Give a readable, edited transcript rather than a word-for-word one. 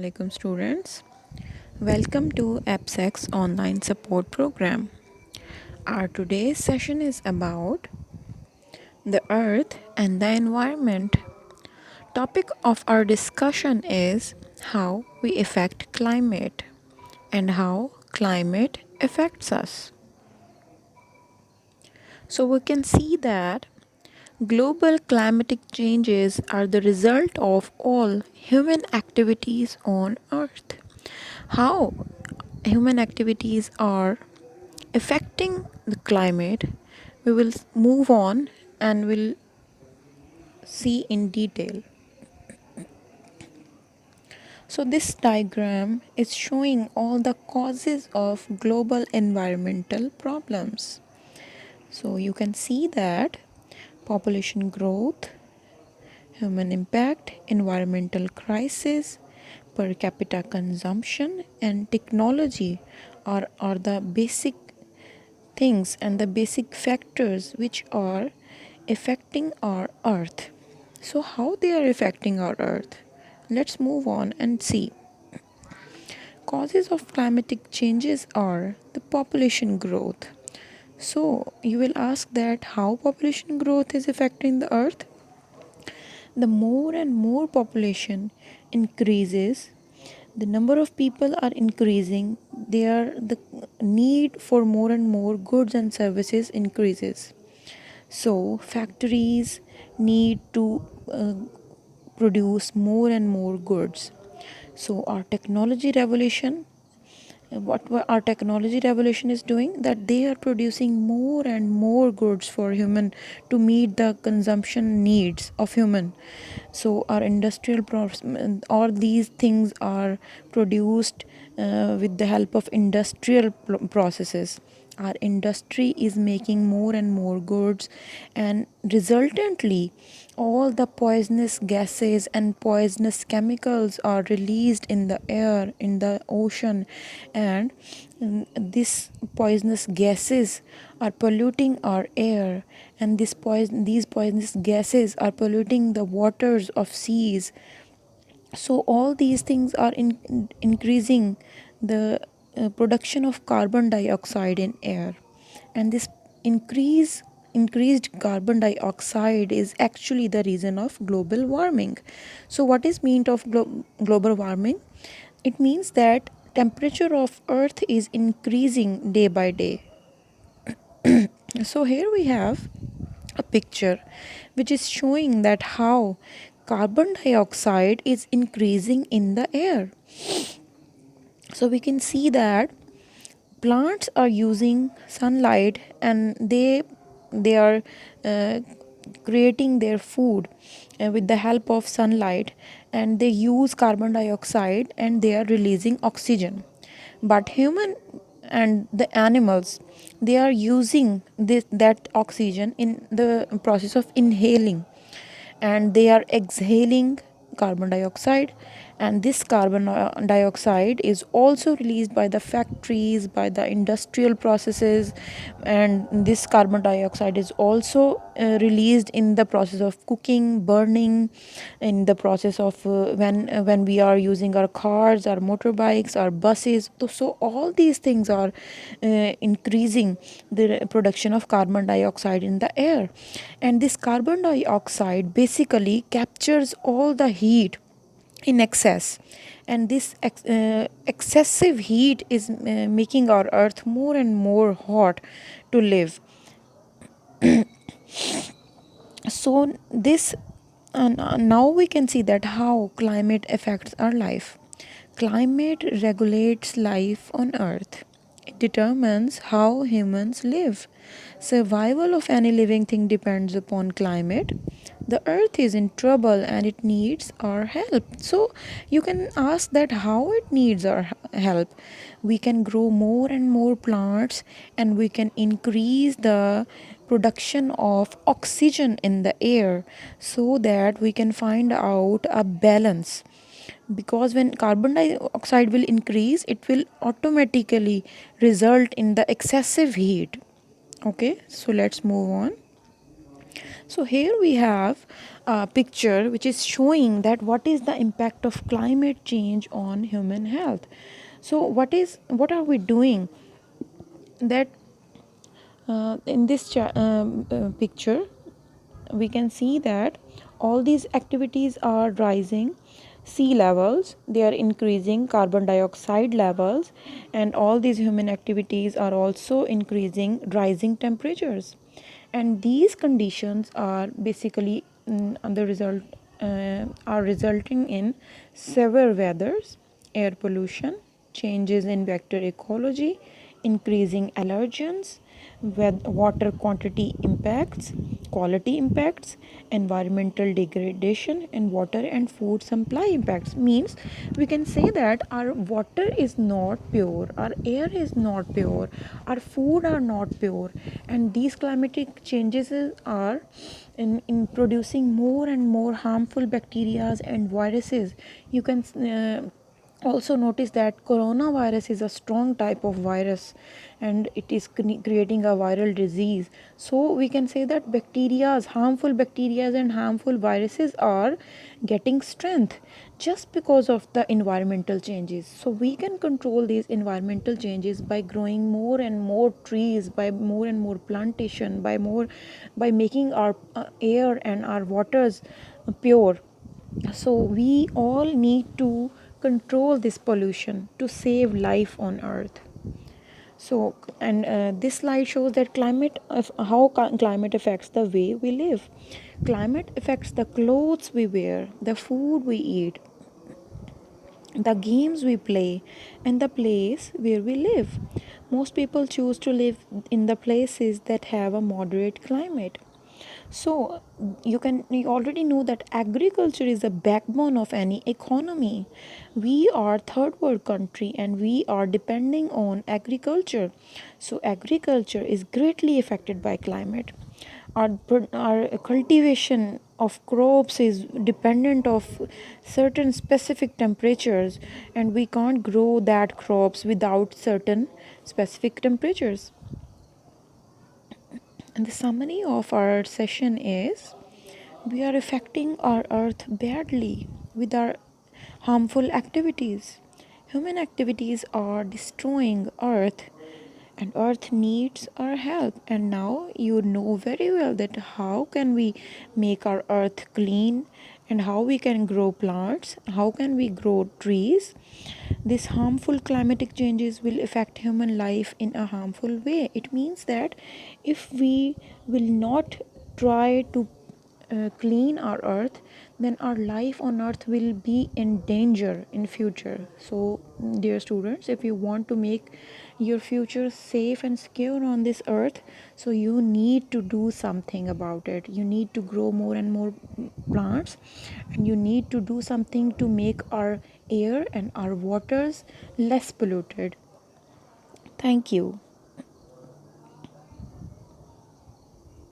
Assalamualaikum students. Welcome to AppSec's online support program. Our today's session is about the earth and the environment. Topic of our discussion is how we affect climate and how climate affects us. So we can see that global climatic changes are the result of all human activities on earth. How human activities are affecting the climate, we will move on and will see in detail. So this diagram is showing all the causes of global environmental problems. So you can see that population growth, human impact, environmental crisis, per capita consumption, and technology are the basic things and the basic factors which are affecting our earth. So how they are affecting our earth? Let's move on and see. Causes of climatic changes are the population growth. So you will ask that how population growth is affecting the earth? The more and more population increases, the number of people are increasing, the need for more and more goods and services increases. So factories need to produce more and more goods. So our technology revolution, our technology revolution is doing, that they are producing more and more goods for human to meet the consumption needs of human. So our industrial all these things are produced with the help of industrial processes. Our industry is making more and more goods, and resultantly all the poisonous gases and poisonous chemicals are released in the air, in the ocean, and these poisonous gases are polluting our air, and these poisonous gases are polluting the waters of seas. So all these things are increasing the production of carbon dioxide in air, and this increased carbon dioxide is actually the reason of global warming. So what is meant of global warming? It means that temperature of earth is increasing day by day. So here we have a picture which is showing that how carbon dioxide is increasing in the air. So we can see that plants are using sunlight, and they are uh, creating their food with the help of sunlight, and they use carbon dioxide and they are releasing oxygen. But human and the animals, they are using that oxygen in the process of inhaling, and they are exhaling carbon dioxide, and this carbon dioxide is also released by the factories, by the industrial processes, and this carbon dioxide is also released in the process of cooking, burning, in the process of when we are using our cars, our motorbikes, our buses. So all these things are increasing the production of carbon dioxide in the air, and this carbon dioxide basically captures all the heat in excess, and this excessive heat is making our earth more and more hot to live. So this, and now we can see that how climate affects our life. Climate regulates life on earth. It determines how humans live. Survival of any living thing depends upon climate. The earth is in trouble and it needs our help. So you can ask that how it needs our help. We can grow more and more plants, and we can increase the production of oxygen in the air, so that we can find out a balance. Because when carbon dioxide will increase, it will automatically result in the excessive heat. Okay, so let's move on. So here we have a picture which is showing that what is the impact of climate change on human health. So what are we doing that in this picture we can see that all these activities are rising sea levels, they are increasing carbon dioxide levels, and all these human activities are also increasing rising temperatures, and these conditions are basically the result are resulting in severe weathers, air pollution, changes in vector ecology, increasing allergens, water quantity impacts, quality impacts, environmental degradation, and water and food supply impacts. Means we can say that our water is not pure, our air is not pure, our food are not pure, and these climatic changes are in producing more and more harmful bacteria and viruses. You can also notice that coronavirus is a strong type of virus, and it is creating a viral disease. So we can say that harmful bacteria and harmful viruses are getting strength just because of the environmental changes. So we can control these environmental changes by growing more and more trees, by more and more plantation, by making our air and our waters pure. So we all need to control this pollution to save life on earth. So and this slide shows that climate affects the way we live. Climate affects the clothes we wear, the food we eat, the games we play, and the place where we live. Most people choose to live in the places that have a moderate climate. So you already know that agriculture is the backbone of any economy. We are third world country and we are depending on agriculture. So agriculture is greatly affected by climate. Our cultivation of crops is dependent of certain specific temperatures, and we can't grow that crops without certain specific temperatures. And the summary of our session is we are affecting our earth badly with our harmful activities. Human activities are destroying earth, and earth needs our help. And now you know very well that how can we make our earth clean, and how we can grow plants, how can we grow trees. These harmful climatic changes will affect human life in a harmful way. It means that if we will not try to clean our earth, then our life on earth will be in danger in future. So dear students, if you want to make your future safe and secure on this earth, so you need to do something about it. You need to grow more and more plants, and you need to do something to make our air and our waters less polluted. Thank you.